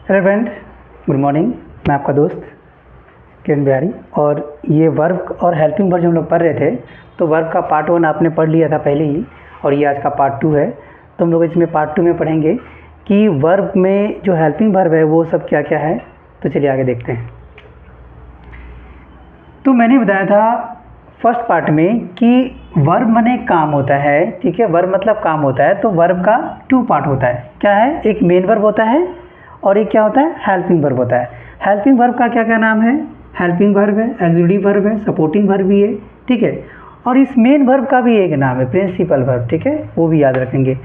Hello friends, good morning. मैं आपका दोस्त किरण बिहारी। और ये वर्ब और हेल्पिंग वर्ब जो हम लोग पढ़ रहे थे, तो वर्ब का पार्ट 1 आपने पढ़ लिया था पहले ही, और ये आज का पार्ट 2 है। तो हम लोग इसमें पार्ट 2 में पढ़ेंगे कि वर्ब में जो हेल्पिंग वर्ब है वो सब क्या क्या है। तो चलिए आगे देखते हैं। तो मैंने बताया था फर्स्ट पार्ट में कि वर्ब माने काम होता है, ठीक है। वर्ब मतलब काम होता है, तो वर्ब का 2 पार्ट होता है। क्या है? एक मेन वर्ब होता है और एक क्या होता है, हेल्पिंग वर्ब होता है। हेल्पिंग वर्ब का क्या क्या नाम है? हेल्पिंग वर्ब है, ऑक्सिलरी वर्ब है, सपोर्टिंग वर्ब भी है, ठीक है। और इस मेन वर्ब का भी एक नाम है, प्रिंसिपल वर्ब, ठीक है, वो भी याद रखेंगे।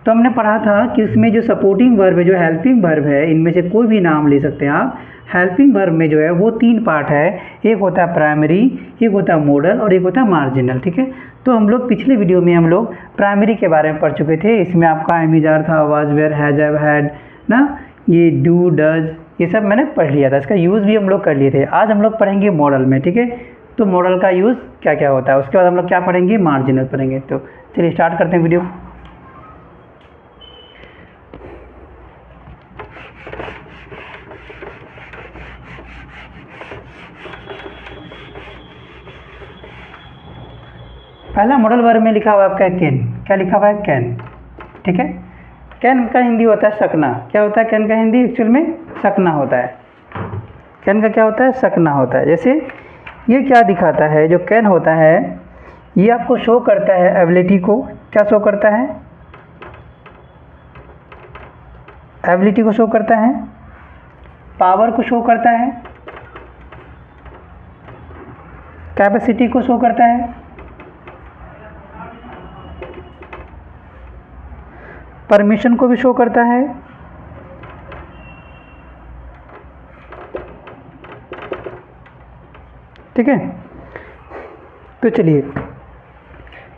तो हमने पढ़ा था कि इसमें जो सपोर्टिंग वर्ब है, जो हेल्पिंग वर्ब है, इनमें से कोई भी नाम ले सकते हैं आप। हेल्पिंग वर्ब में जो है वो 3 पार्ट है, एक होता है प्राइमरी, एक होता है मॉडल और एक होता है मार्जिनल, ठीक है। तो हम लोग पिछले वीडियो में हम लोग प्राइमरी के बारे में पढ़ चुके थे। इसमें आपका एम इज आर था, was were, has have had ना, ये डू डज, ये सब मैंने पढ़ लिया था। इसका यूज़ भी हम लोग कर लिए थे। आज हम लोग पढ़ेंगे मॉडल में, ठीक है। तो मॉडल का यूज़ क्या क्या होता है, उसके बाद हम लोग क्या पढ़ेंगे, मार्जिनल पढ़ेंगे। तो चलिए स्टार्ट करते हैं वीडियो। पहला मॉडल वर्ब में लिखा हुआ है आपका कैन। क्या लिखा हुआ है? कैन, ठीक है। कैन का हिंदी होता है सकना। क्या होता है कैन का हिंदी? एक्चुअल में सकना होता है। कैन का क्या होता है? सकना होता है। जैसे ये क्या दिखाता है, जो कैन होता है ये आपको शो करता है एबिलिटी को। क्या शो करता है? एबिलिटी को शो करता है, पावर को शो करता है, कैपेसिटी को शो करता है, परमिशन को भी शो करता है, ठीक है। तो चलिए,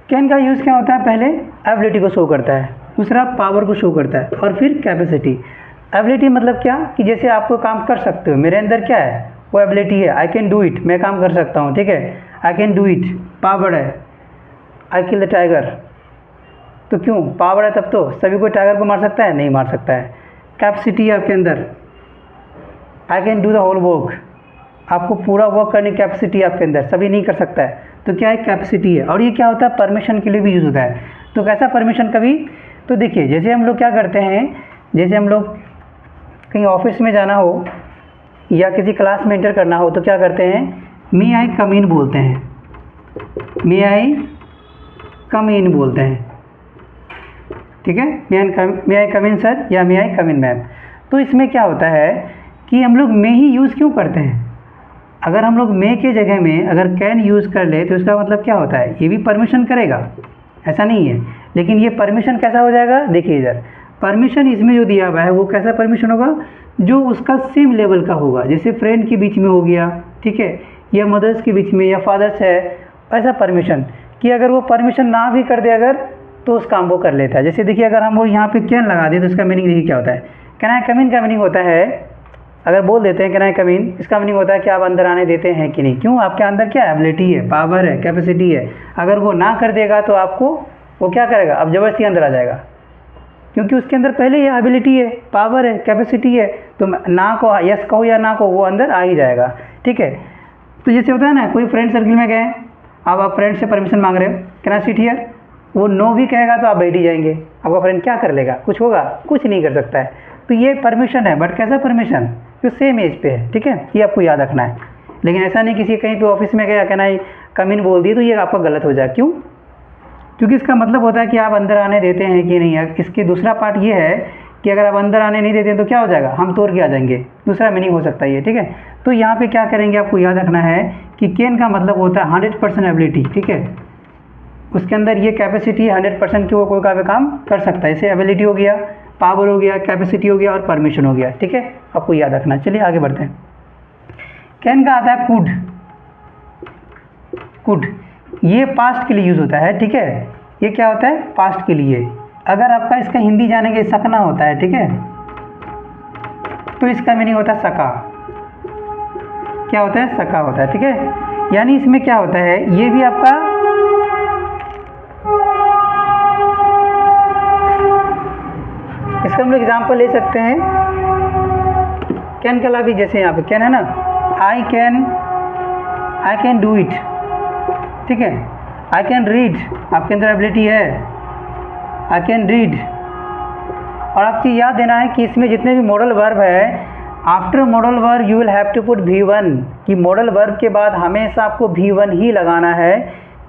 कैन का यूज़ क्या होता है? पहले एबिलिटी को शो करता है, दूसरा पावर को शो करता है, और फिर कैपेसिटी। एबिलिटी मतलब क्या कि जैसे आप कोई काम कर सकते हो, मेरे अंदर क्या है, वो एबिलिटी है, आई कैन डू इट, मैं काम कर सकता हूँ, ठीक है, आई कैन डू इट। पावर है, आई किल द टाइगर। तो क्यों? पावर है तब तो सभी कोई टाइगर को मार सकता है? नहीं मार सकता है। कैपेसिटी है आपके अंदर, I can do the whole work, आपको पूरा वर्क करने की कैपेसिटी आपके अंदर, सभी नहीं कर सकता है। तो क्या है? कैपेसिटी है। और ये क्या होता है? परमिशन के लिए भी यूज़ होता है। तो कैसा परमिशन? कभी तो देखिए, जैसे हम लोग क्या करते हैं, जैसे हम लोग कहीं ऑफिस में जाना हो या किसी क्लास में एंटर करना हो, तो क्या करते हैं, मे आई कम इन बोलते हैं, मे आई कम इन बोलते हैं, ठीक है। मे आई कम इन सर या मे आई कम इन मैम। तो इसमें क्या होता है कि हम लोग मे ही यूज़ क्यों करते हैं? अगर हम लोग मे के जगह में अगर कैन यूज़ कर ले तो इसका मतलब क्या होता है, ये भी परमिशन करेगा, ऐसा नहीं है। लेकिन ये परमिशन कैसा हो जाएगा? देखिए इधर, परमिशन इसमें जो दिया हुआ है वो कैसा परमिशन होगा, जो उसका सेम लेवल का होगा। जैसे फ्रेंड के बीच में हो गया, ठीक है, या मदर्स के बीच में या फादर्स है, ऐसा परमिशन कि अगर वो परमिशन ना भी कर दे अगर, तो उस काम को कर लेता है। जैसे देखिए, अगर हम वो यहाँ पे कैन लगा दें तो इसका मीनिंग देखिए क्या होता है। कैन आई कम इन का मीनिंग होता है, अगर बोल देते हैं कैन आई कम इन, इसका मीनिंग होता है कि आप अंदर आने देते हैं कि नहीं। क्यों? आपके अंदर क्या एबिलिटी है, पावर है, कैपेसिटी है। अगर वो ना कर देगा तो आपको वो क्या करेगा, अब ज़बरदस्ती अंदर आ जाएगा, क्योंकि उसके अंदर पहले ही एबिलिटी है, पावर है, कैपेसिटी है। तो ना को यस कहो या ना को, वो अंदर आ ही जाएगा, ठीक है। तो जैसे होता है ना, कोई फ्रेंड सर्किल में गए, अब आप फ्रेंड से परमिशन मांग रहे हो, कैन आई सिट हियर, वो नो भी कहेगा तो आप बैठ ही जाएंगे। आपका फ्रेंड क्या कर लेगा? कुछ होगा? कुछ नहीं कर सकता है। तो ये परमिशन है, बट कैसा परमिशन, जो सेम एज पे है, ठीक है, ये आपको याद रखना है। लेकिन ऐसा नहीं किसी कहीं पे ऑफिस में गया, कहना कम इन बोल दिए तो ये आपका गलत हो जाए। क्यों? क्योंकि इसका मतलब होता है कि आप अंदर आने देते हैं कि नहीं है। इसके दूसरा पार्ट ये है कि अगर आप अंदर आने नहीं देते हैं तो क्या हो जाएगा, हम तोड़ के आ जाएंगे, दूसरा मीनिंग हो सकता है ये, ठीक है। तो यहाँ पे क्या करेंगे, आपको याद रखना है कि कैन का मतलब होता है 100% एबिलिटी, ठीक है। उसके अंदर ये कैपेसिटी 100% की, वो कोई का भी काम कर सकता है। जैसे एबिलिटी हो गया, पावर हो गया, कैपेसिटी हो गया और परमिशन हो गया, ठीक है, आपको याद रखना। चलिए आगे बढ़ते हैं। कैन का आता है कुड। कुड ये पास्ट के लिए यूज़ होता है, ठीक है। ये क्या होता है? पास्ट के लिए। अगर आपका इसका हिंदी जानेंगे, सकना होता है, ठीक है, तो इसका मीनिंग होता है सका। क्या होता है? सका होता है, ठीक है। यानी इसमें क्या होता है, ये भी आपका इसका हम लोग एग्जाम्पल ले सकते हैं। कैन का लाभ भी जैसे यहाँ पे कैन है ना, आई कैन डू इट, ठीक है। आई कैन रीड, आपके अंदर एबिलिटी है, आई कैन रीड। और आपको याद देना है कि इसमें जितने भी मॉडल वर्ब है, after modal verb you will have to put V1, कि मॉडल वर्ब के बाद हमेशा आपको V1 ही लगाना है,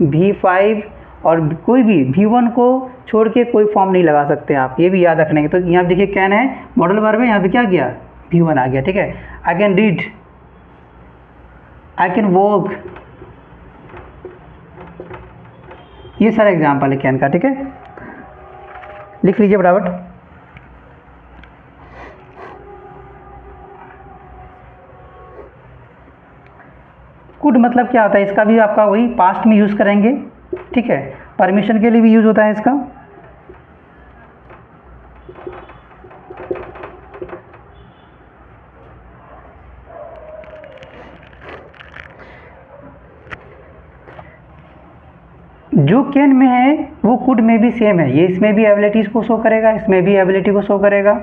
V5 और कोई भी V1 को छोड़ के कोई फॉर्म नहीं लगा सकते आप, ये भी याद रखने के। तो यहाँ देखिए कैन है, मॉडल वर्ब है, यहाँ पे क्या गया, V1 आ गया, ठीक है। I can read, I can walk, ये सारा एग्जाम्पल है कैन का, ठीक है। लिख लीजिए फटाफट। कुड मतलब क्या होता है, इसका भी आपका वही पास्ट में यूज़ करेंगे, ठीक है। परमिशन के लिए भी यूज़ होता है इसका। जो कैन में है वो कुड में भी सेम है, ये इसमें भी एबिलिटीज़ को शो करेगा, इसमें भी एबिलिटी को शो करेगा,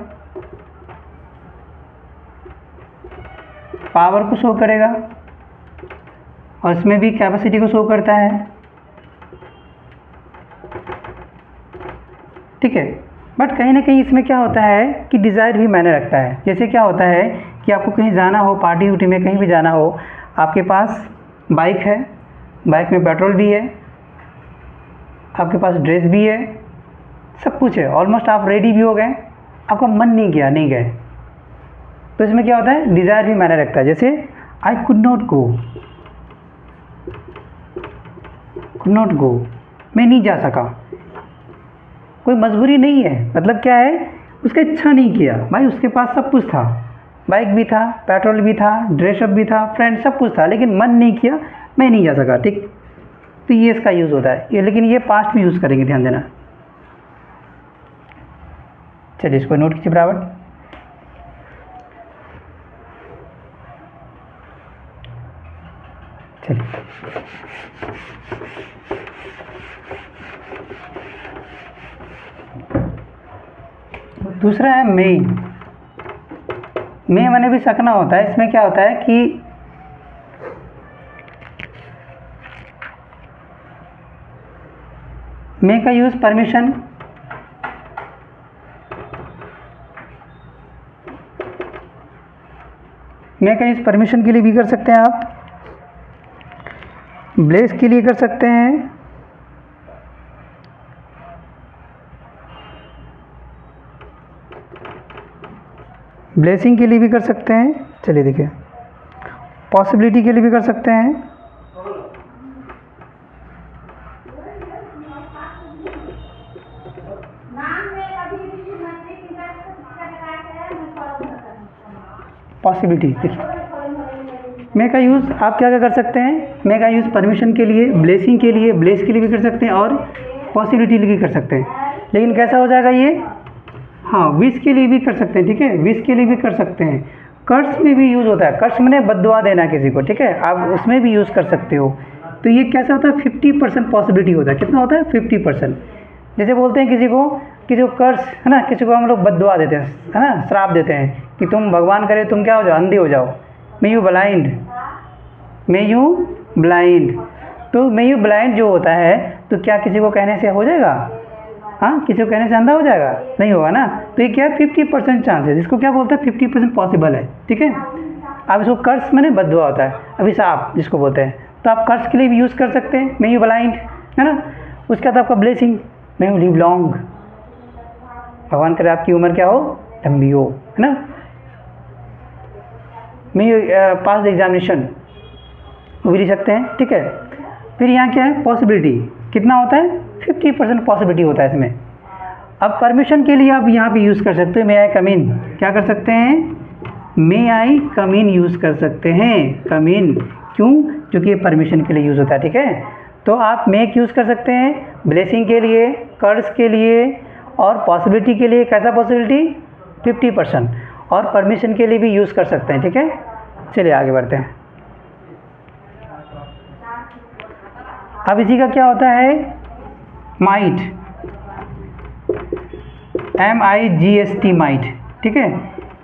पावर को शो करेगा, और इसमें भी कैपेसिटी को शो करता है, ठीक है। बट कहीं ना कहीं इसमें क्या होता है कि डिज़ायर भी मायने रखता है। जैसे क्या होता है कि आपको कहीं जाना हो, पार्टी उटी में कहीं भी जाना हो, आपके पास बाइक है, बाइक में पेट्रोल भी है, आपके पास ड्रेस भी है, सब कुछ है, ऑलमोस्ट आप रेडी भी हो गए, आपका मन नहीं किया, नहीं गए। तो इसमें क्या होता है, डिज़ायर भी मायने रखता है। जैसे आई कुड नॉट गो, मैं नहीं जा सका, कोई मजबूरी नहीं है, मतलब क्या है, उसका इच्छा नहीं किया। भाई उसके पास सब कुछ था, बाइक भी था, पेट्रोल भी था, ड्रेसअप भी था, फ्रेंड सब कुछ था, लेकिन मन नहीं किया, मैं नहीं जा सका, ठीक। तो ये इसका यूज़ होता है ये, लेकिन ये पास्ट में यूज़ करेंगे, ध्यान देना। चलिए इसको नोट कीजिए बराबर। चलिए दूसरा है मे मैंने भी सकना होता है। इसमें क्या होता है कि मे का यूज़ परमिशन, मे का यूज़ परमिशन के लिए भी कर सकते हैं आप, ब्लेस के लिए कर सकते हैं, ब्लेसिंग के लिए भी कर सकते हैं। चलिए देखिए, पॉसिबिलिटी के लिए भी कर सकते हैं, पॉसिबिलिटी। देखिए मे का यूज़ आप क्या क्या कर सकते हैं, मे का यूज़ परमिशन के लिए, ब्लेसिंग के लिए, ब्लेस के लिए भी कर सकते हैं, और पॉसिबिलिटी के लिए भी कर सकते हैं। लेकिन कैसा हो जाएगा ये, हाँ विश के लिए भी कर सकते हैं, ठीक है, विश के लिए भी कर सकते हैं। कर्स में भी यूज़ होता है, कर्स मैंने बद्दुआ देना किसी को, ठीक है, आप उसमें भी यूज़ कर सकते हो। तो ये कैसा होता है, 50% पॉसिबिलिटी होता है। कितना होता है, 50%। जैसे बोलते हैं किसी को कर्स है ना, किसी को हम लोग बद्दुआ देते हैं, है ना, श्राप देते हैं कि तुम भगवान करे तुम क्या हो जाओ, अंधे हो जाओ, may you blind, may you blind. तो मे यू ब्लाइंड जो होता है, तो क्या किसी को कहने से हो जाएगा, हाँ, किसी को कहने से अंधा हो जाएगा, नहीं होगा ना। तो ये क्या है, 50% चांस है, जिसको क्या बोलते हैं 50% पॉसिबल है, ठीक है। अब इसको कर्स मैंने बद्दुआ होता है, अभिशाप जिसको बोलते हैं, तो आप कर्स के लिए भी यूज़ कर सकते हैं, मे यू ब्लाइंड, है ना। उसके बाद आपका blessing, may you live long, भगवान करे आपकी उम्र क्या हो, लंबी हो, है ना। May you pass the examination, वो भी लिख सकते हैं, ठीक है। फिर यहाँ क्या है, पॉसिबिलिटी कितना होता है, 50% पॉसिबिलिटी होता है इसमें। अब परमिशन के लिए आप यहाँ पे यूज़ कर सकते हो, मे आई कम इन, क्या कर सकते हैं, मे आई कम इन यूज़ कर सकते हैं, कम इन, क्यों, क्योंकि ये परमिशन के लिए यूज़ होता है, ठीक है। तो आप मेक यूज़ कर सकते हैं ब्लेसिंग के लिए, कर्स के लिए, और पॉसिबिलिटी के लिए। कैसा पॉसिबिलिटी, 50%, और परमिशन के लिए भी यूज़ कर सकते हैं, ठीक है। चलिए आगे बढ़ते हैं। अब इसी का क्या होता है, माइट, MIGST, माइट, ठीक है।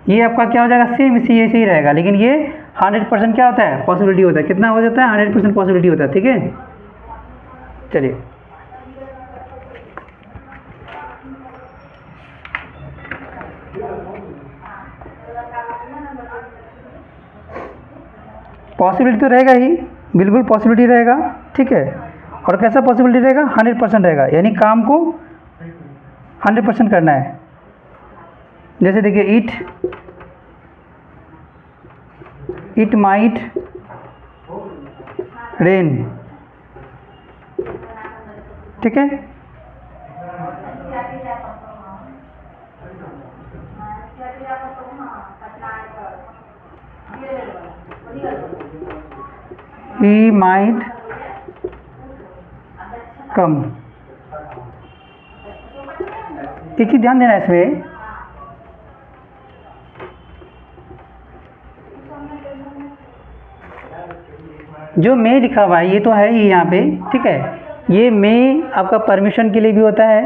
ये आपका क्या हो जाएगा, सेम इसी ऐसे ही रहेगा, लेकिन ये 100% क्या होता है, पॉसिबिलिटी होता है। कितना हो जाता है, 100% पॉसिबिलिटी होता है। ठीक है, चलिए पॉसिबिलिटी तो रहेगा ही, बिल्कुल पॉसिबिलिटी रहेगा। ठीक है, और कैसा पॉसिबिलिटी रहेगा, 100% रहेगा, यानी काम को 100% करना है। जैसे देखिए, इट माइट रेन। ठीक है, he might come। एक ही ध्यान देना है इसमें, जो मे लिखा हुआ है ये तो है ही यहाँ पे। ठीक है, ये मे आपका परमिशन के लिए भी होता है,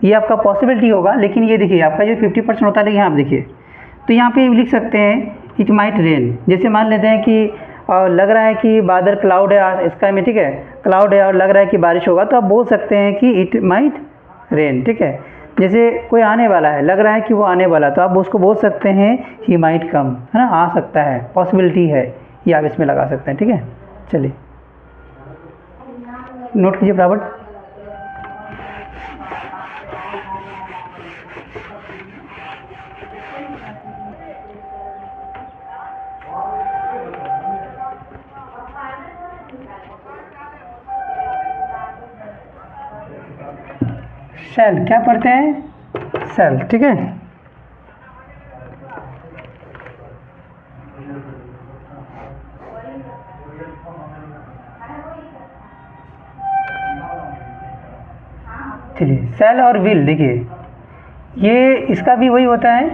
ये आपका पॉसिबिलिटी होगा, लेकिन ये देखिए आपका जो 50% होता है, लेकिन यहाँ आप देखिए तो यहाँ पे लिख सकते हैं इट माइट रेन। जैसे मान लेते हैं कि लग रहा है कि बादल, क्लाउड है स्काई में, ठीक है, क्लाउड है और लग रहा है कि बारिश होगा, तो आप बोल सकते हैं कि इट माइट रेन। ठीक है, जैसे कोई आने वाला है, लग रहा है कि वो आने वाला, तो आप उसको बोल सकते हैं ही माइट कम, है ना, आ सकता है, पॉसिबिलिटी है, ये आप इसमें लगा सकते हैं। ठीक है, चलिए नोट कीजिए बराबर। सेल क्या पढ़ते हैं, सेल। ठीक है, चलिए सेल और विल देखिए, ये इसका भी वही होता है।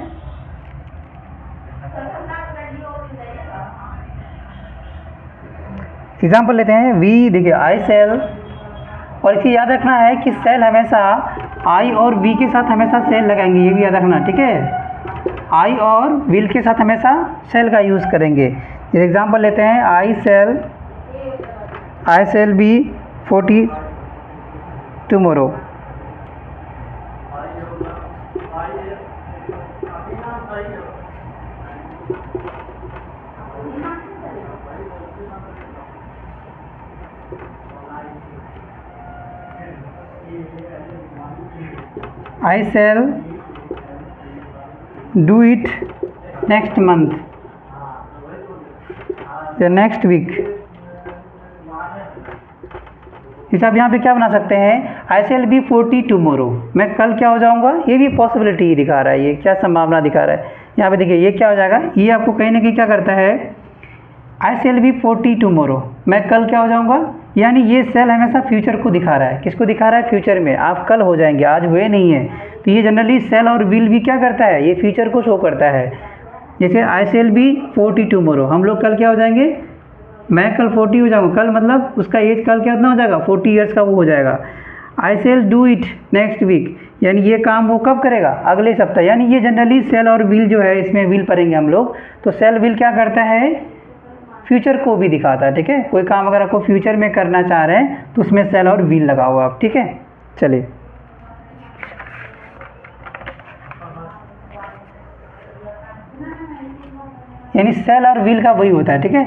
एग्जाम्पल लेते हैं, वी देखिए आई सेल, और इसे याद रखना है कि सेल हमेशा आई और वी के साथ हमेशा सेल लगाएंगे, ये भी याद रखना। ठीक है, आई और विल के साथ हमेशा सेल का यूज़ करेंगे। जैसे एग्जाम्पल लेते हैं, I shall be 40 tomorrow. I shall do it next month या next week। इसे आप यहाँ पे क्या बना सकते हैं, I shall be 40 tomorrow, मैं कल क्या हो जाऊँगा, ये भी पॉसिबिलिटी ही दिखा रहा है, ये क्या संभावना दिखा रहा है। यहाँ पे देखिए ये क्या हो जाएगा, ये आपको कहीं ना कहीं क्या करता है, I shall be 40 tomorrow, मैं कल क्या हो जाऊँगा, यानी ये सेल हमेशा फ्यूचर को दिखा रहा है। किसको दिखा रहा है, फ्यूचर में, आप कल हो जाएंगे, आज हुए नहीं है। तो ये जनरली सेल और विल भी क्या करता है, ये फ्यूचर को शो करता है। जैसे आई सेल बी 40 टुमारो, हम लोग कल क्या हो जाएंगे, मैं कल 40 हो जाऊँगा, कल मतलब उसका एज कल कितना हो जाएगा, 40 ईयर्स का वो हो जाएगा। I shall do it next week, यानी ये काम वो कब करेगा, अगले सप्ताह। यानी ये जनरली सेल और विल जो है, इसमें विल पढ़ेंगे हम लोग, तो सेल विल क्या करता है, फ्यूचर को भी दिखाता है। ठीक है, कोई काम अगर आपको फ्यूचर में करना चाह रहे हैं तो उसमें सेल और विल लगाओ आप। ठीक है, चलिए यानी सेल और विल का वही होता है। ठीक है,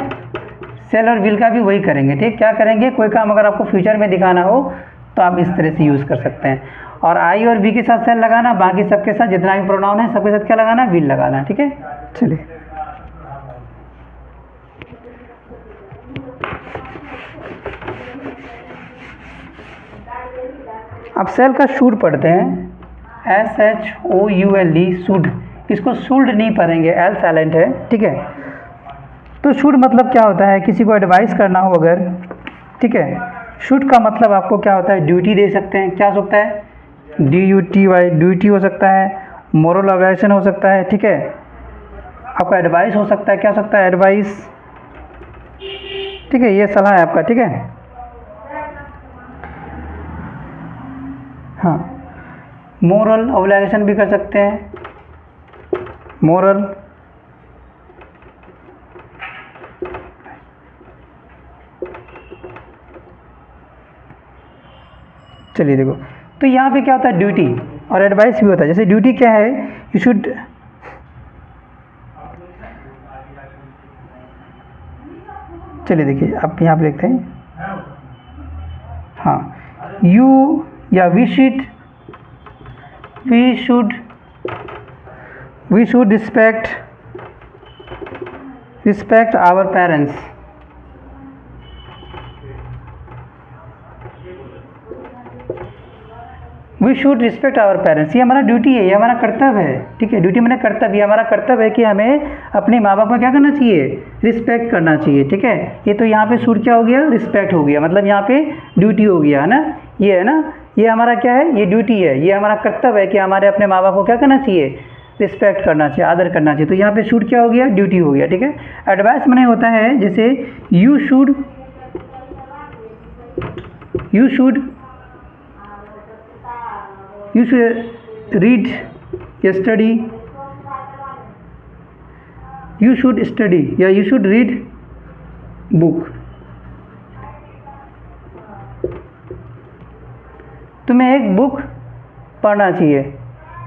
सेल और विल का भी वही करेंगे। ठीक, क्या करेंगे, कोई काम अगर आपको फ्यूचर में दिखाना हो तो आप इस तरह से यूज़ कर सकते हैं। और आई और वी के साथ सेल लगाना, बाकी सबके साथ जितना भी प्रोनाउन है सबके साथ क्या लगाना, विल लगाना। ठीक है, चलिए अब सेल का शुड पढ़ते हैं, SHOULD, शुड। इसको शुड नहीं पढ़ेंगे, एल साइलेंट है। ठीक है, तो शुड मतलब क्या होता है, किसी को एडवाइस करना हो अगर, ठीक है, शुड का मतलब आपको क्या होता है, ड्यूटी दे सकते हैं। क्या हो सकता है, DUTY, ड्यूटी हो सकता है, मोरल ऑब्लिगेशन हो सकता है। ठीक है, आपका एडवाइस हो सकता है, क्या हो सकता है, एडवाइस। ठीक है, ये सलाह है आपका। ठीक है, हाँ, मोरल ऑब्लिगेशन भी कर सकते हैं, मोरल चलिए देखो, तो यहाँ पे क्या होता है, ड्यूटी और एडवाइस भी होता है। जैसे ड्यूटी क्या है, यू शुड, चलिए देखिए आप यहाँ पे लिखते हैं, हाँ, यू या we should respect our parents. We should respect our parents, ये हमारा ड्यूटी है, ये हमारा कर्तव्य है, ठीक है। ड्यूटी मैंने कर्तव्य, ये हमारा कर्तव्य है कि हमें अपने माँ बाप का क्या करना चाहिए, रिस्पेक्ट करना चाहिए, ठीक है। ये तो यहाँ पे शुड क्या हो गया, रिस्पेक्ट हो गया, मतलब यहाँ पे ड्यूटी हो गया, है ना। ये है ना, ये हमारा क्या है, ये ड्यूटी है, ये हमारा कर्तव्य है कि हमारे अपने माँ बाप को क्या करना चाहिए, रिस्पेक्ट करना चाहिए, आदर करना चाहिए। तो यहाँ पे शुड क्या हो गया, ड्यूटी हो गया, ठीक है। एडवाइस मैंने होता है जैसे यू शुड read या study, you should study या you should read book। तुम्हें एक बुक पढ़ना चाहिए,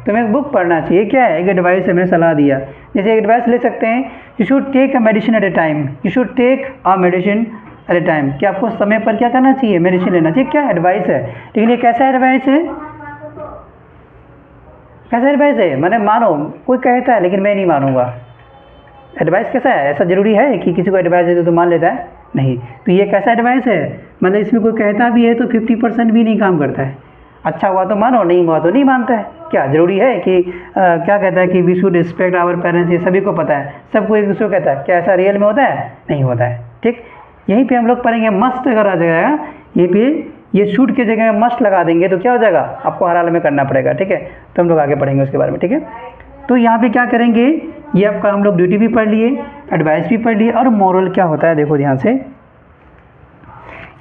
तुम्हें एक बुक पढ़ना चाहिए, क्या है, एक एडवाइस है, मैंने सलाह दिया। जैसे एक एडवाइस ले सकते हैं, you should take a medicine at a time, you should take a medicine at a time, कि आपको समय पर क्या करना चाहिए, मेडिसिन लेना चाहिए, क्या एडवाइस है। लेकिन ये कैसा एडवाइस है, कैसा एडवाइस है, मैंने मानो, कोई कहता है लेकिन मैं नहीं मानूंगा। एडवाइस कैसा है, ऐसा ज़रूरी है कि किसी को एडवाइस दे तो मान लेता है, नहीं। तो ये कैसा एडवाइस है, मतलब इसमें कोई कहता भी है तो 50% भी नहीं काम करता है। अच्छा हुआ तो मानो, नहीं हुआ तो नहीं मानता है। क्या ज़रूरी है कि क्या कहता है कि we should respect our parents, ये सभी को पता है, सबको एक दूसरे को कहता है, क्या ऐसा रियल में होता है, नहीं होता है, ठीक। यहीं पे हम लोग पढ़ेंगे, मस्ट अगर आ जाएगा यहीं पे, ये शूट की जगह में मस्ट लगा देंगे तो क्या हो जाएगा, आपको हर हाल में करना पड़ेगा, ठीक है। तो हम लोग आगे पढ़ेंगे उसके बारे में, ठीक है। तो यहाँ पे क्या करेंगे, ये आपका हम लोग ड्यूटी भी पढ़ लिए, एडवाइस भी पढ़ लिए, और मोरल क्या होता है देखो ध्यान से,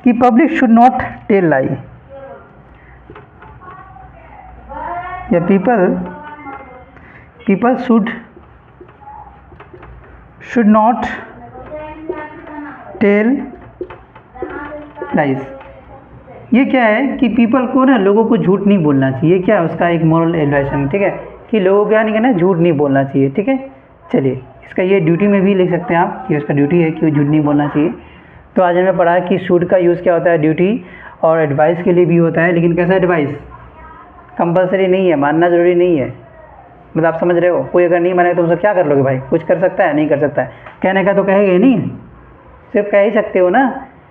कि public should not tell lie, या people should not tell lies. ये क्या है कि पीपल को ना, लोगों को झूठ नहीं बोलना चाहिए, क्या है उसका एक मोरल एडवाइस है, ठीक है, कि लोगों को क्या नहीं करना, झूठ नहीं बोलना चाहिए, ठीक है। चलिए इसका ये ड्यूटी में भी लिख सकते हैं आप कि उसका ड्यूटी है कि झूठ नहीं बोलना चाहिए। तो आज हमने पढ़ा कि शुड का यूज़ क्या होता है, ड्यूटी और एडवाइस के लिए भी होता है, लेकिन कैसा एडवाइस, कंपलसरी नहीं है, मानना ज़रूरी नहीं है, मतलब आप समझ रहे हो। कोई अगर नहीं मानेगा तो उसको क्या कर लोगे भाई, कुछ कर सकता है, नहीं कर सकता है, कहने का तो कहेगा ही नहीं, सिर्फ कह ही सकते हो ना।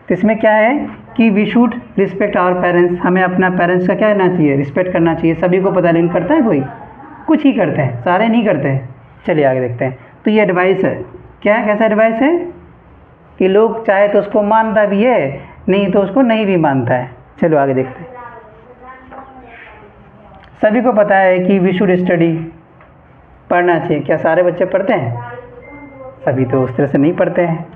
तो इसमें क्या है कि we should respect our parents, हमें अपना पेरेंट्स का क्या करना चाहिए, रिस्पेक्ट करना चाहिए। सभी को पता, लेकिन करता है कोई, कुछ ही करते हैं, सारे नहीं करते हैं। चलिए आगे देखते हैं। तो ये एडवाइस है, क्या है, कैसा एडवाइस है कि लोग चाहे तो उसको मानता भी है, नहीं तो उसको नहीं भी मानता है। चलो आगे देखते हैं। सभी को पता है कि वी शुड स्टडी, पढ़ना चाहिए। क्या सारे बच्चे पढ़ते हैं, सभी तो उस तरह से नहीं पढ़ते हैं।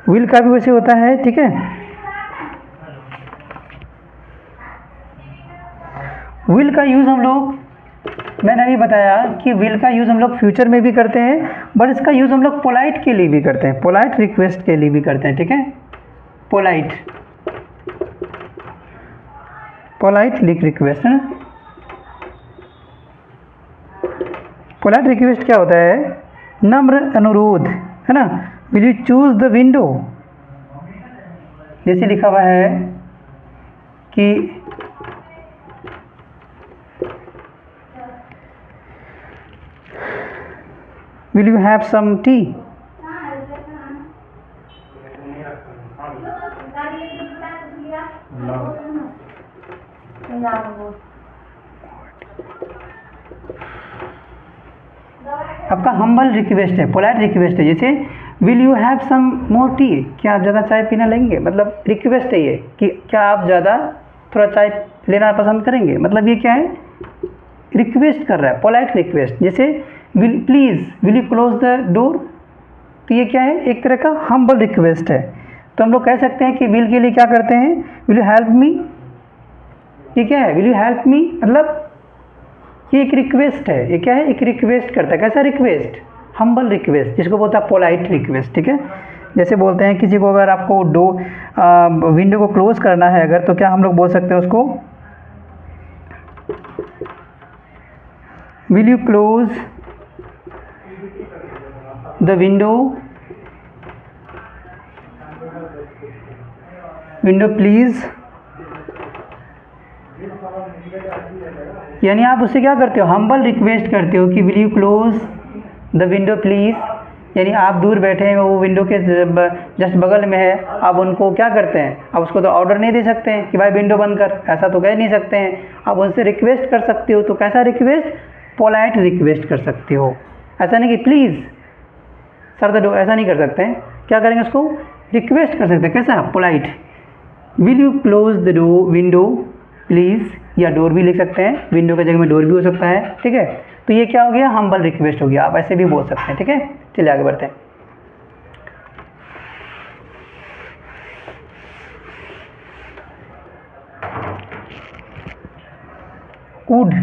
विल का भी वैसे होता है, ठीक है। विल का यूज़ हम लोग, मैंने अभी बताया कि विल का यूज़ हम लोग फ्यूचर में भी करते हैं, बट इसका यूज़ हम लोग पोलाइट के लिए भी करते हैं, पोलाइट रिक्वेस्ट के लिए भी करते हैं, ठीक है। पोलाइट रिक्वेस्ट है ना। पोलाइट रिक्वेस्ट क्या होता है, नम्र अनुरोध, है ना। Will you choose the window, जैसे लिखा हुआ है कि will you have some tea, आपका हम्बल रिक्वेस्ट है, पोलाइट रिक्वेस्ट है। जैसे will you have some more tea, क्या आप ज़्यादा चाय पीना लेंगे, मतलब रिक्वेस्ट है ये कि क्या आप ज़्यादा थोड़ा चाय लेना पसंद करेंगे, मतलब ये क्या है, रिक्वेस्ट कर रहा है, पोलाइट रिक्वेस्ट। जैसे will you close the door, तो ये क्या है, एक तरह का हम्बल रिक्वेस्ट है। तो हम लोग कह सकते हैं कि विल के लिए क्या करते हैं, विल यू हेल्प मी, ये क्या है, विल यू हेल्प मी, मतलब ये एक रिक्वेस्ट है। ये क्या है? एक रिक्वेस्ट करता है। कैसा रिक्वेस्ट? हम्बल रिक्वेस्ट, जिसको बोलता है पोलाइट रिक्वेस्ट। ठीक है, जैसे बोलते हैं किसी को अगर आपको विंडो को क्लोज करना है अगर, तो क्या हम लोग बोल सकते हैं उसको? Will you close the window please. यानी आप उससे क्या करते हो? हम्बल रिक्वेस्ट करते हो कि will you close the window please. यानी आप दूर बैठे हैं, वो विंडो के जस्ट बगल में है, आप उनको क्या करते हैं? आप उसको तो ऑर्डर नहीं दे सकते हैं कि भाई विंडो बंद कर, ऐसा तो कह नहीं सकते हैं। आप उनसे रिक्वेस्ट कर सकते हो। तो कैसा रिक्वेस्ट? पोलाइट रिक्वेस्ट कर सकते हो। ऐसा नहीं कि प्लीज़ सर द डोर, ऐसा नहीं कर सकते हैं। क्या करेंगे? उसको रिक्वेस्ट कर सकते हैं। कैसा? Polite. Will you close the window please, या डोर भी लिख सकते हैं, विंडो की जगह में डोर भी हो सकता है। ठीक है, तो ये क्या हो गया? हम्बल रिक्वेस्ट हो गया। आप ऐसे भी बोल सकते हैं। ठीक है, चलिए आगे बढ़ते हैं। वुड,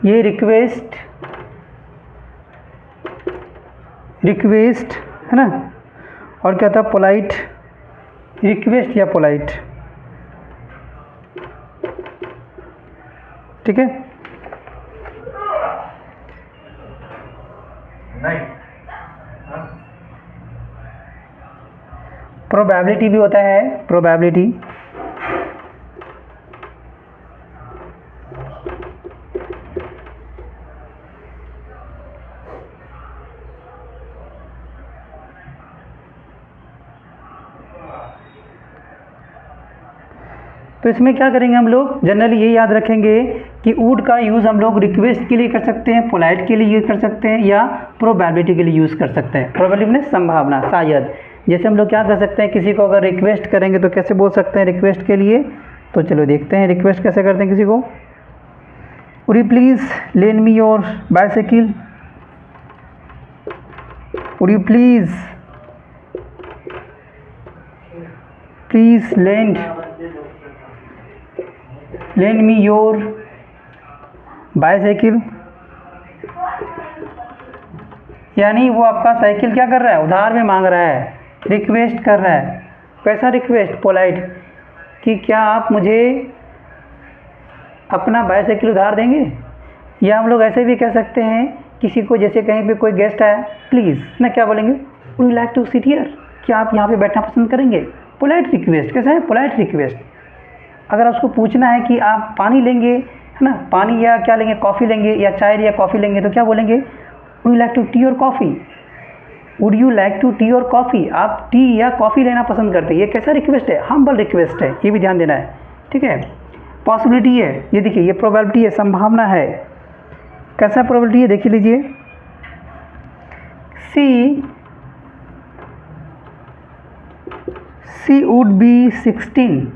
ये रिक्वेस्ट है ना, और क्या था? पोलाइट रिक्वेस्ट या पोलाइट। ठीक है, प्रोबेबिलिटी भी होता है। प्रोबेबिलिटी तो इसमें क्या करेंगे हम लोग? जनरली ये याद रखेंगे कि वुड का यूज़ हम लोग रिक्वेस्ट के लिए कर सकते हैं, पोलाइट के लिए यूज़ कर सकते हैं, या प्रोबेबिलिटी के लिए यूज़ कर सकते हैं। प्रोबेबिलिटी में संभावना, शायद। जैसे हम लोग क्या कर सकते हैं? किसी को अगर रिक्वेस्ट करेंगे तो कैसे बोल सकते हैं रिक्वेस्ट के लिए? तो चलो देखते हैं रिक्वेस्ट कैसे करते हैं किसी को। Would you please lend me your bicycle. Would you please lend me your bicycle. यानी वो आपका साइकिल क्या कर रहा है? उधार में मांग रहा है, रिक्वेस्ट कर रहा है। कैसा रिक्वेस्ट? पोलाइट, कि क्या आप मुझे अपना बाइसाइकिल उधार देंगे? या हम लोग ऐसे भी कह सकते हैं किसी को, जैसे कहीं पे कोई गेस्ट आया, प्लीज़ ना क्या बोलेंगे? Would you like to sit here, क्या आप यहाँ पे बैठना पसंद करेंगे? Polite request. कैसा है? Polite request. अगर उसको पूछना है कि आप पानी लेंगे, है ना, पानी या क्या लेंगे, कॉफ़ी लेंगे या चाय या कॉफ़ी लेंगे, तो क्या बोलेंगे? Would you like to tea और coffee. Would you like to tea और कॉफ़ी, आप टी या कॉफ़ी लेना पसंद करते हैं। ये कैसा रिक्वेस्ट है? हम्बल रिक्वेस्ट है। ये भी ध्यान देना है। ठीक है, पॉसिबिलिटी है, ये देखिए, ये प्रोबेबिलिटी है, संभावना है। कैसा प्रोबेबिलिटी है? देखिए लीजिए, सी वुड बी 16।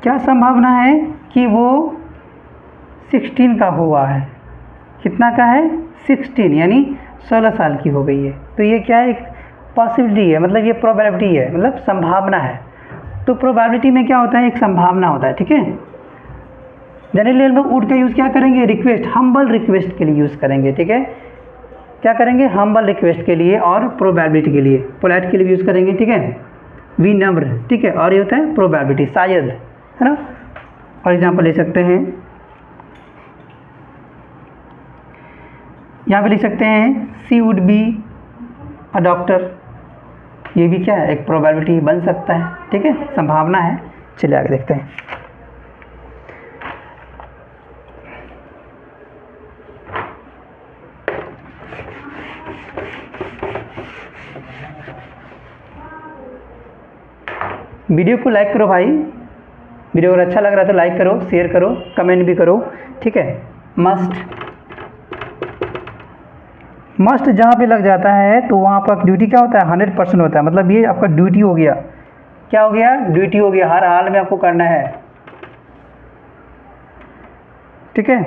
क्या संभावना है कि वो 16 का हुआ है? कितना का है? 16, यानी 16 साल की हो गई है। तो ये क्या है? एक पॉसिबिलिटी है, मतलब ये प्रोबेबिलिटी है, मतलब संभावना है। तो प्रोबेबिलिटी में क्या होता है? एक संभावना होता है। ठीक है, जनरली हम लोग वुड का यूज़ क्या करेंगे? रिक्वेस्ट, हम्बल रिक्वेस्ट के लिए यूज़ करेंगे। ठीक है, क्या करेंगे? हम्बल रिक्वेस्ट के लिए और प्रोबेबिलिटी के लिए, पोलाइट के लिए यूज़ करेंगे। ठीक है, विनम्र। ठीक है, और ये होता है प्रोबेबिलिटी, शायद, है ना। और एग्जाम्पल ले सकते हैं, यहाँ पे लिख सकते हैं सी वुड बी अ डॉक्टर। ये भी क्या है? एक प्रोबेबिलिटी बन सकता है। ठीक है, संभावना है। चलिए आगे देखते हैं। वीडियो को लाइक करो भाई, वीडियो अगर अच्छा लग रहा है तो लाइक करो, शेयर करो, कमेंट भी करो। ठीक है, मस्ट जहाँ पे लग जाता है तो वहाँ पर ड्यूटी क्या होता है? 100% होता है। मतलब ये आपका ड्यूटी हो गया, क्या हो गया, ड्यूटी हो गया, हर हाल में आपको करना है, ठीक है।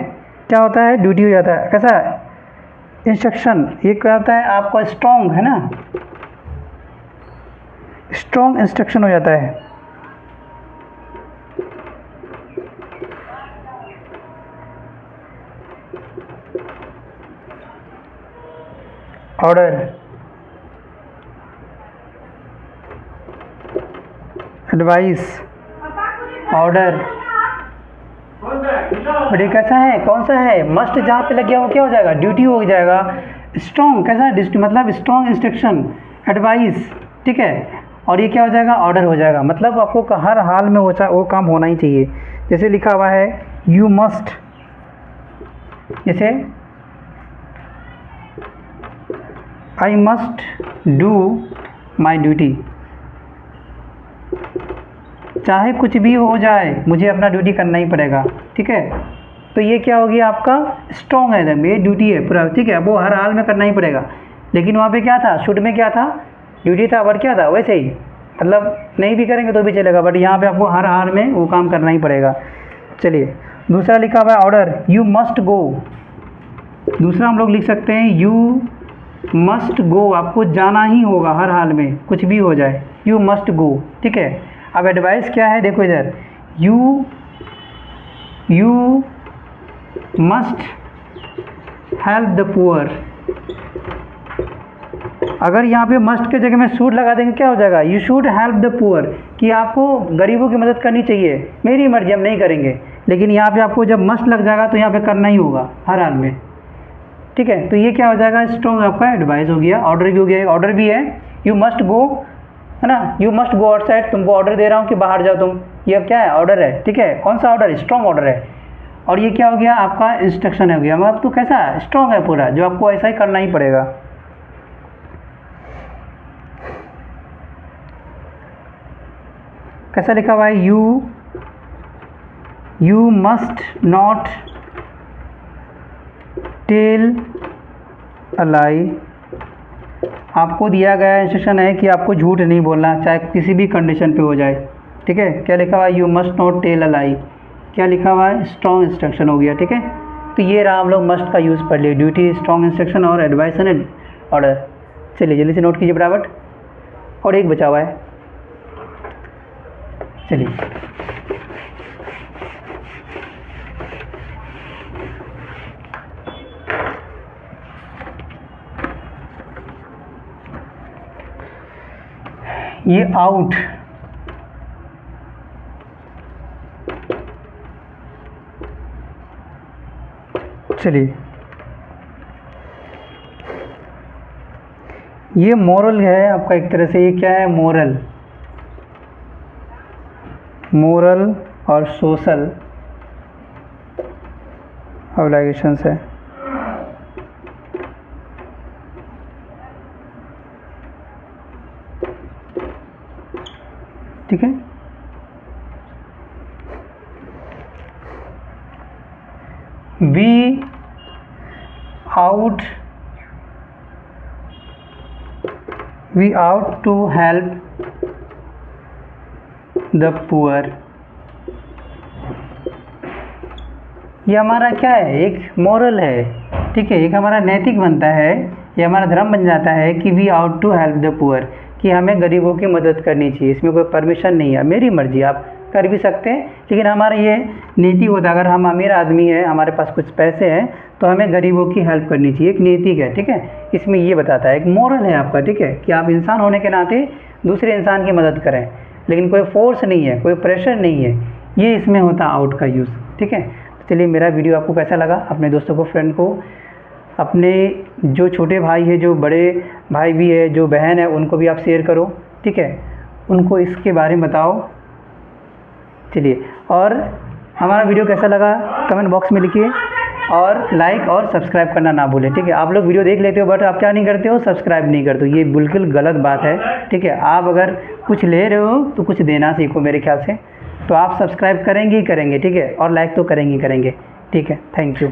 क्या होता है, ड्यूटी हो जाता है। कैसा इंस्ट्रक्शन, ये क्या होता है आपका स्ट्रॉन्ग है ना, स्ट्रॉन्ग इंस्ट्रक्शन हो जाता है। Order, advice, order. बट ये कैसा है, कौन सा है, मस्ट जहाँ पे लग गया वो क्या हो जाएगा, ड्यूटी हो जाएगा। स्ट्रॉन्ग कैसा, मतलब स्ट्रॉन्ग इंस्ट्रक्शन, एडवाइस, ठीक है। और ये क्या हो जाएगा, ऑर्डर हो जाएगा। मतलब आपको हर हाल में वो काम होना ही चाहिए। जैसे लिखा हुआ है यू मस्ट, जैसे I must do my duty, चाहे कुछ भी हो जाए मुझे अपना ड्यूटी करना ही पड़ेगा, ठीक है। तो ये क्या हो गया आपका, स्ट्रॉन्ग है, एकदम ये ड्यूटी है पूरा, ठीक है, वो हर हाल में करना ही पड़ेगा। लेकिन वहाँ पे क्या था, शुड में क्या था, ड्यूटी था, बट क्या था वैसे ही, मतलब नहीं भी करेंगे तो भी चलेगा, बट यहाँ पे आपको हर हाल में वो काम करना ही पड़ेगा। चलिए दूसरा लिखा हुआ है ऑर्डर, यू मस्ट गो। दूसरा हम लोग लिख सकते हैं यू मस्ट गो, आपको जाना ही होगा हर हाल में, कुछ भी हो जाए, यू मस्ट गो, ठीक है। अब एडवाइस क्या है, देखो इधर, you must help the poor. अगर यहाँ पे मस्ट के जगह में शुड लगा देंगे क्या हो जाएगा, you should help the poor, कि आपको गरीबों की मदद करनी चाहिए, मेरी मर्जी हम नहीं करेंगे। लेकिन यहाँ पे आपको जब मस्ट लग जाएगा तो यहाँ पे करना ही होगा हर हाल में, ठीक है। तो ये क्या हो जाएगा, स्ट्रॉन्ग आपका एडवाइस हो गया। ऑर्डर भी हो गया, ऑर्डर भी है, यू मस्ट गो, है ना, यू मस्ट गो आउटसाइड, तुमको ऑर्डर दे रहा हूँ कि बाहर जाओ तुम, ये क्या है, ऑर्डर है, ठीक है। कौन सा ऑर्डर, स्ट्रॉन्ग ऑर्डर है। और ये क्या हो गया आपका, इंस्ट्रक्शन हो गया, मतलब तो कैसा स्ट्रॉन्ग है पूरा, जो आपको ऐसा ही करना ही पड़ेगा। कैसा लिखा हुआ है, you must not tell a lie. आपको दिया गया इंस्ट्रक्शन है कि आपको झूठ नहीं बोलना, चाहे किसी भी कंडीशन पे हो जाए, ठीक है। क्या लिखा हुआ है, you must not tell a lie. क्या लिखा हुआ है, स्ट्रॉन्ग इंस्ट्रक्शन हो गया, ठीक है। तो ये रहा, हम लोग मस्ट का यूज़ पढ़ लिए, ड्यूटी, स्ट्रॉन्ग इंस्ट्रक्शन और एडवाइस एंड ऑर्डर। चलिए जल्दी से नोट कीजिए फटाफट, और एक बचा हुआ है, चलिए। ये आउट, चलिए ये मोरल है आपका एक तरह से। ये क्या है, मोरल, मोरल और सोशल ऑब्लिगेशंस है, ठीक है। We ought to help the poor. ये हमारा क्या है, एक मोरल है, ठीक है, एक हमारा नैतिक बनता है, ये हमारा धर्म बन जाता है कि we ought to help the poor, कि हमें गरीबों की मदद करनी चाहिए। इसमें कोई परमिशन नहीं है, मेरी मर्जी, आप कर भी सकते हैं, लेकिन हमारा ये नीति होता है, अगर हम अमीर आदमी है, हमारे पास कुछ पैसे हैं, तो हमें गरीबों की हेल्प करनी चाहिए, एक नैतिक है, ठीक है। इसमें ये बताता है, एक मोरल है आपका, ठीक है, कि आप इंसान होने के नाते दूसरे इंसान की मदद करें, लेकिन कोई फोर्स नहीं है, कोई प्रेशर नहीं है, ये इसमें होता है आउट का यूज़, ठीक है। चलिए मेरा वीडियो आपको कैसा लगा, अपने दोस्तों को, फ्रेंड को, अपने जो छोटे भाई है, जो बड़े भाई भी है, जो बहन है, उनको भी आप शेयर करो, ठीक है, उनको इसके बारे में बताओ। चलिए, और हमारा वीडियो कैसा लगा कमेंट बॉक्स में लिखिए, और लाइक और सब्सक्राइब करना ना भूलें, ठीक है। आप लोग वीडियो देख लेते हो बट आप क्या नहीं करते हो, सब्सक्राइब नहीं करते हो, ये बिल्कुल गलत बात है, ठीक है। आप अगर कुछ ले रहे हो तो कुछ देना सीखो मेरे ख्याल से, तो आप सब्सक्राइब करेंगे ही करेंगे, ठीक है, और लाइक तो करेंगे ही करेंगे, ठीक है। Thank you.